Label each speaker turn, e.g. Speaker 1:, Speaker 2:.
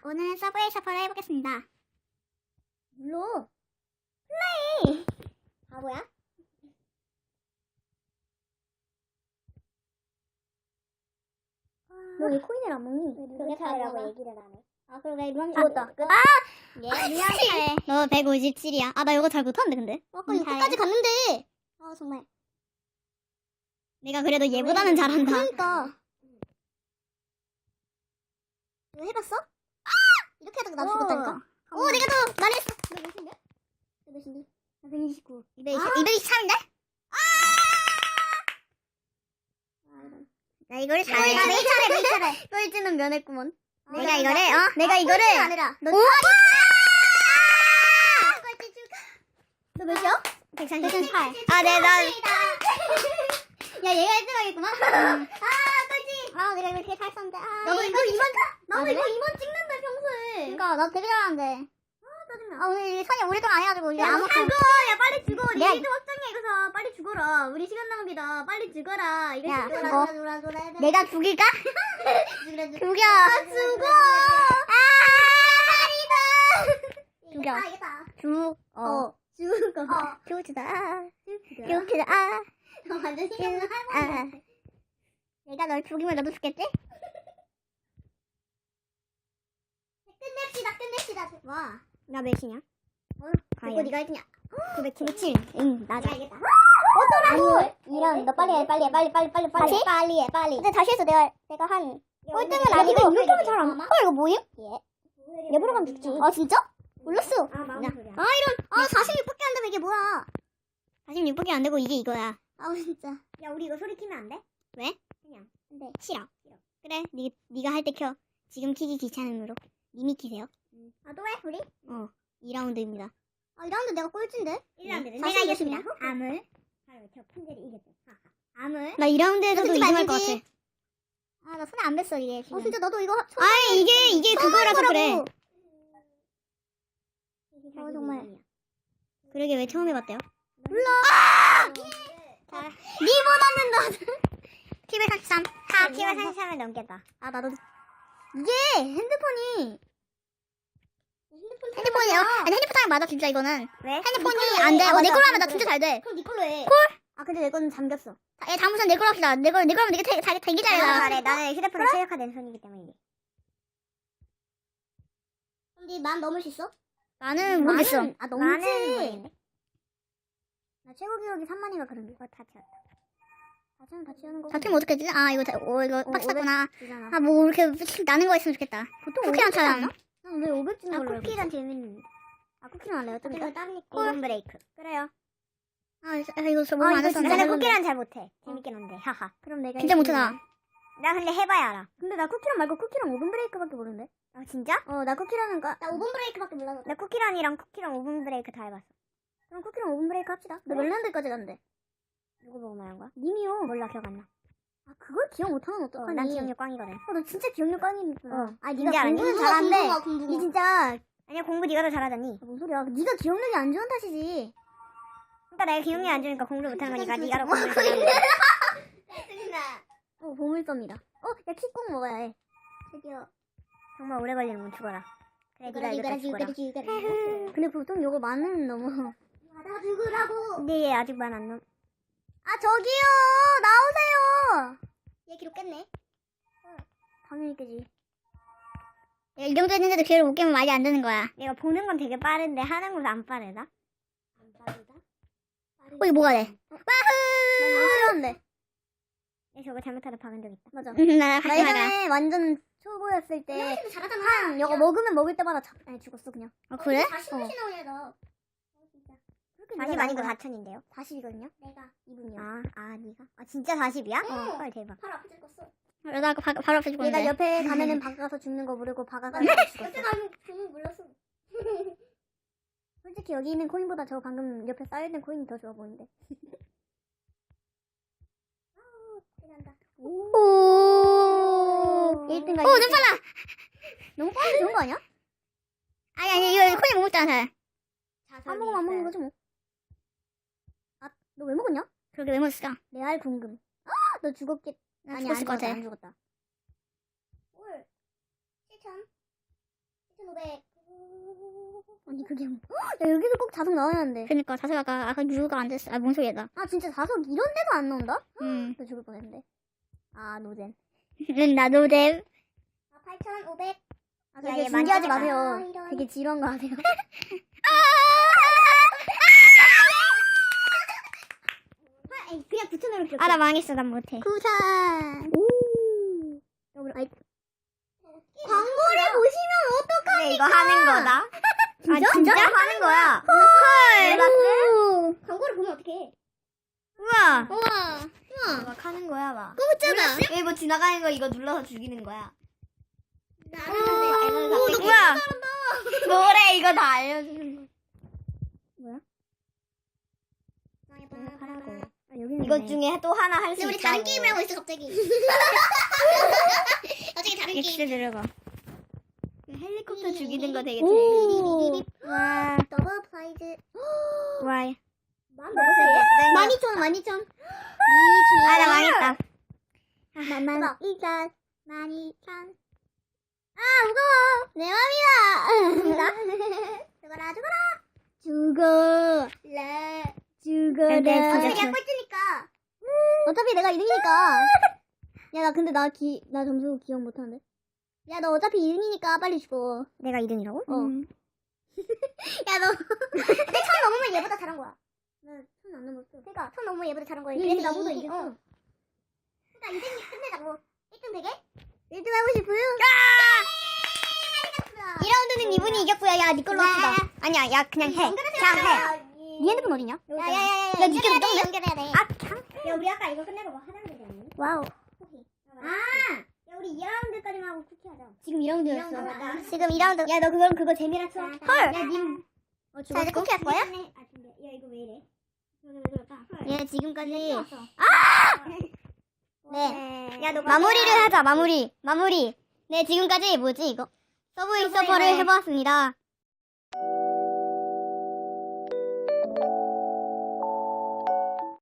Speaker 1: 오늘은 서브웨이 서퍼를 해보겠습니다.
Speaker 2: 물론 플레이 바보야? 너 왜 코인을 안 먹니?
Speaker 1: 그게
Speaker 2: 잘하라고 얘기를 안 해.
Speaker 1: 아, 그러게 루앙
Speaker 2: 죽었다. 끝.
Speaker 1: 예, 루앙 차례. 너 157이야. 아, 나 이거 잘 못하는데 근데.
Speaker 2: 아까 이거 끝까지 갔는데. 아 정말.
Speaker 1: 내가 그래도 얘보다는 잘한다.
Speaker 2: 그러니까. 이거 해봤어? 아! 이렇게 하다가 나 죽었다니까. 오, 내가 더 많이 했어. 너 몇인데? 너 몇인데? 나 129.
Speaker 1: 223인데? 나 이거를 잘해.
Speaker 2: 내 차례.
Speaker 1: 꼴찌는 면했구먼.
Speaker 2: 아,
Speaker 1: 내가 이거를, 내가 이거를.
Speaker 2: 꼴찌가 아니라. 너
Speaker 1: 오!
Speaker 2: 꼴찌 줄까? 너 몇이야?
Speaker 1: 138. 아, 네, 난. 야, 얘가 1등하겠구만.
Speaker 2: 꼴찌.
Speaker 1: 아, 내가 이렇게 잘 썼는데.
Speaker 2: 나도 이거 2만 나도
Speaker 1: 그래?
Speaker 2: 이거 2만 찍는데 평소에.
Speaker 1: 그니까, 나 되게 잘하는데.
Speaker 2: 짜증나.
Speaker 1: 오늘 선이 오랫동안 안 해가지고, 이제
Speaker 2: 야,
Speaker 1: 아무것도.
Speaker 2: 야, 빨리 죽어.
Speaker 1: 내가
Speaker 2: 니 1등 확정이야, 이거 사. 빨리 죽어라. 우리 시간 낭비다. 빨리 죽어라. 이거
Speaker 1: 야,
Speaker 2: 죽어라.
Speaker 1: 그거. 내가 죽일까? 죽여.
Speaker 2: 죽어.
Speaker 1: 죽여.
Speaker 2: 이겼다.
Speaker 1: 죽어.
Speaker 2: 죽어.
Speaker 1: 죽주다.
Speaker 2: 죽어.
Speaker 1: 죽주다.
Speaker 2: 완전 신경 할머니.
Speaker 1: 내가 널 죽이면 너도 죽겠지?
Speaker 2: 끝냅시다.
Speaker 1: 와. 나 몇이냐?
Speaker 2: 그리고 네가 1등이야.
Speaker 1: 907. 응, 나자.
Speaker 2: 내가 이겼다. 어쩌라고?
Speaker 1: 이런, 너 빨리 해. 빨리 해.
Speaker 2: 근데 다시 했어. 내가 한
Speaker 1: 꼴등은 아니고,
Speaker 2: 이거 잘안
Speaker 1: 헐, 이거 뭐임?
Speaker 2: 내보러 가면 죽지.
Speaker 1: 아, 진짜? 몰랐어.
Speaker 2: 아, 마음 소리야.
Speaker 1: 아, 이런. 46밖에 안 되면 이게 뭐야? 46밖에 안 되고 이게 이거야.
Speaker 2: 아, 진짜. 야, 우리 이거 소리 키면 안 돼?
Speaker 1: 왜?
Speaker 2: 그냥.
Speaker 1: 근데 싫어. 그래, 네가 할 때 켜. 지금 키기 귀찮으므로. 님이 키세요.
Speaker 2: 아, 또 해? 우리?
Speaker 1: 2라운드입니다.
Speaker 2: 아, 2라운드 내가 꼴찌인데?
Speaker 1: 1라운드는
Speaker 2: 내가 이겼습니다.
Speaker 1: 암을.
Speaker 2: 바로 저 푼들이 이겼어. 암을.
Speaker 1: 나 2라운드에서도
Speaker 2: 편집
Speaker 1: 2등 할 것
Speaker 2: 아니지?
Speaker 1: 같아. 아, 나 손에 안 뱄어, 이게. 지금.
Speaker 2: 진짜 너도 이거
Speaker 1: 아니, 이게 그거라서 그래.
Speaker 2: 정말.
Speaker 1: 그러게 왜 처음 해봤대요?
Speaker 2: 몰라.
Speaker 1: 자, 니보다는 너. TV 43. 다 TV 43을 넘겠다.
Speaker 2: 아, 나도. 이게 핸드폰이.
Speaker 1: 핸드폰이요? 아니, 핸드폰 타면 맞아, 진짜 이거는.
Speaker 2: 왜?
Speaker 1: 핸드폰이 안 돼. 내 걸로 하면 나 진짜 잘 돼.
Speaker 2: 그럼 네 걸로 해.
Speaker 1: 아, 근데 내 거는 잠겼어. 야, 다음부터 내 걸로 합시다. 내 걸로 하면 되게 되게 잘 나.
Speaker 2: 잘해. 나는 휴대폰에 최적화된 손이기 때문에. 그럼 니만 넘을 수 있어?
Speaker 1: 나는 모르겠어.
Speaker 2: 아,
Speaker 1: 나는
Speaker 2: 넘지.
Speaker 1: 모르겠네.
Speaker 2: 나 최고 기록이 3만인가 그런데. 이거 다 채웠다. 다 채우는 거.
Speaker 1: 다투면 어떡하지? 아, 이거 이거 빡 쌌구나.
Speaker 2: 500주잖아.
Speaker 1: 아, 뭐 이렇게 나는 거 있으면 좋겠다.
Speaker 2: 보통
Speaker 1: 쿠키랑
Speaker 2: 500 주지
Speaker 1: 차랑.
Speaker 2: 않나? 왜 500 주는
Speaker 1: 아,
Speaker 2: 걸로
Speaker 1: 쿠키랑 재밌는데.
Speaker 2: 아, 쿠키랑 할래요? 좀 이따 다른
Speaker 1: 콜.
Speaker 2: 브레이크. 그래요.
Speaker 1: 아, 이거 저뭐 안
Speaker 2: 이거
Speaker 1: 했어.
Speaker 2: 진짜 쿠키랑 잘 못해. 재밌게 논대. 하하. 그럼 내가
Speaker 1: 진짜 못하나?
Speaker 2: 나 근데 해봐야 알아. 근데 나 쿠키랑 말고 쿠키랑 오븐 브레이크밖에 모르는데. 아 진짜? 나 쿠키랑은 나 오븐 브레이크밖에 몰라. 나 쿠키랑이랑 오븐 브레이크 다 해봤어. 그럼 쿠키랑 오븐 브레이크 합시다. 너 멜란드까지 갔는데. 누구 보고 말한 거야? 님이요. 몰라 기억 안 나. 아 그걸 기억 못하면 어떡하니?
Speaker 1: 난 기억력 꽝이거든.
Speaker 2: 너 진짜 기억력 꽝이구나. 아
Speaker 1: 진짜
Speaker 2: 네가
Speaker 1: 아니야?
Speaker 2: 공부는 잘하는데. 니 진짜
Speaker 1: 아니야, 공부 네가 더 잘하잖니.
Speaker 2: 뭔 소리야? 네가 기억력이 안 좋은 탓이지.
Speaker 1: 그러니까 내가 기억력이 안 좋으니까 공부를 못하는 거니까 네가 더 공부를
Speaker 2: 그러니까.
Speaker 1: 잘하는
Speaker 2: 보물섬이다. 야 키 꼭 먹어야 해. 저기요.
Speaker 1: 정말 오래 걸리면 죽어라. 그래, 네가 이겼다 죽어라.
Speaker 2: 근데 보통 요거 만은 너무. 받아 죽으라고.
Speaker 1: 근데 얘 아직 만 안 넘.
Speaker 2: 아 저기요 나오세요. 얘 기록 깼네. 당연히 깨지.
Speaker 1: 이 정도 했는데도 기회를 못 깨면 말이 안 되는 거야. 내가 보는 건 되게 빠른데 하는 건 안 빠르다.
Speaker 2: 안 빠르다.
Speaker 1: 이거 뭐가 돼?
Speaker 2: 난 이거 싫었는데.
Speaker 1: 얘 저거 잘못하다 박은 적 있다.
Speaker 2: 맞아.
Speaker 1: 나
Speaker 2: 나 예전에 완전 초보였을 때 한 이거 먹으면 먹을 때마다 죽었어 그냥.
Speaker 1: 아, 그래?
Speaker 2: 40이 나오냐 너. 진짜.
Speaker 1: 40 아니고 4천인데요?
Speaker 2: 40이거든요? 내가 2분이야.
Speaker 1: 네가? 아, 진짜 40이야? 헐, 대박.
Speaker 2: 바로 앞에 죽었어.
Speaker 1: 나 아까 바로 앞에 죽었는데.
Speaker 2: 얘가 옆에 가면은 박아서 죽는 거 모르고 박아가지고 죽었어. 옆에 가면 죽는 거 몰랐어. 솔직히 여기 있는 코인보다 저 방금 옆에 쌓여있는 코인이 더 좋아 보이는데.
Speaker 1: 오.
Speaker 2: 1등가
Speaker 1: 오, 눈 빨라!
Speaker 2: 너무 빨리 좋은 거 아니야?
Speaker 1: 아니, 이거 코인 못 먹잖아, 잘.
Speaker 2: 안 먹으면 안 먹는 거지 뭐. 아, 너 왜 먹었냐?
Speaker 1: 그렇게 왜 먹었어?
Speaker 2: 레알 궁금. 너 죽었겠.
Speaker 1: 나
Speaker 2: 아니,
Speaker 1: 죽었을 것 같아.
Speaker 2: 안 죽었다. 올. 7천. 8,500. 아니 그게 뭐. 야 여기서 꼭 자석 나와야 하는데.
Speaker 1: 그니까 자석 아까 유가 안 됐어. 아 뭔 소리야.
Speaker 2: 아 진짜 자석 이런 데도 안 나온다? 나 죽을 뻔했는데. 아 노잼.
Speaker 1: 나도 돼.
Speaker 2: 8,500. 아
Speaker 1: 야,
Speaker 2: 되게
Speaker 1: 얘
Speaker 2: 진지하지
Speaker 1: 많이
Speaker 2: 마세요. 되게 지루한 거 하세요. 그냥 붙여놓을 게.
Speaker 1: 아 나 망했어. 난 못해.
Speaker 2: 구산. 오. 광고를 보시면 어떡합니까?
Speaker 1: 이거 하는 거다.
Speaker 2: 진짜?
Speaker 1: 아, 진짜 하는 거야.
Speaker 2: 헐.
Speaker 1: 몰랐어?
Speaker 2: 광고를 보면 어떡해?
Speaker 1: 우와.
Speaker 2: 우와.
Speaker 1: 막 하는 거야 막.
Speaker 2: 꼬무쩌다.
Speaker 1: 여기 뭐 지나가는 거 이거 눌러서 죽이는 거야.
Speaker 2: 오,
Speaker 1: 뭐야? 노래 이거 다 알려주는 거.
Speaker 2: 뭐야?
Speaker 1: 하라고.
Speaker 2: 여기는
Speaker 1: 이것 중에 또 하나 할 수 있다.
Speaker 2: 우리 다른 게임을 하고 있어 갑자기. 갑자기 다른
Speaker 1: X
Speaker 2: 게임.
Speaker 1: 들어가. 헬리콥터 죽이는 거 되게
Speaker 2: 오.
Speaker 1: 재밌어. 와.
Speaker 2: 더블 프라이즈.
Speaker 1: 와.
Speaker 2: 12,000.
Speaker 1: 아, 나 망했다.
Speaker 2: 나만 이자 12,000. 아 무거워. 내 맘이야. 죽어라. 죽어라.
Speaker 1: 근데 진짜
Speaker 2: 어차피 내가 꼴찌니까. 어차피 내가 1위니까. 야 나 근데 나 점수 기억 못하는데. 야 너 어차피 2등이니까 빨리 죽어.
Speaker 1: 내가 2등이라고?
Speaker 2: 야 너. 근데 1,000 넘으면 얘보다 잘한 거야. 나 1,000 안 넘었어. 그러니까 1,000 넘으면 얘보다 잘한 거야. 그래서 나보다 이겼어. 그러니까 2등 끝내자고. 1등 되게? 1등 하고 싶어요?
Speaker 1: 2라운드는 이분이 이겼고요. 야, 니 걸로 합시다. 아니야, 야, 그냥 해. 그냥 해. 니 핸드폰 어디냐?
Speaker 2: 야야야야.
Speaker 1: 니께 좀
Speaker 2: 연결해야 돼.
Speaker 1: 아, 참.
Speaker 2: 야 우리 아까 이거 끝내고 뭐 하자는 거지 않니?
Speaker 1: 와우.
Speaker 2: 아! 야 우리 2라운드까지만 하고 쿠키 하자.
Speaker 1: 지금 2라운드였어.
Speaker 2: 맞다.
Speaker 1: 지금 2라운드.
Speaker 2: 야 너 그거 재미라 쳐.
Speaker 1: 헐.
Speaker 2: 야 님.
Speaker 1: 자, 이제 쿠키 할 거야?
Speaker 2: 아 준비. 야 이거 왜 이래?
Speaker 1: 얘 지금까지.
Speaker 2: 네. 야 너
Speaker 1: 마무리를 하자, 마무리. 네, 지금까지 뭐지, 이거? 서브웨이 서버를 해보았습니다.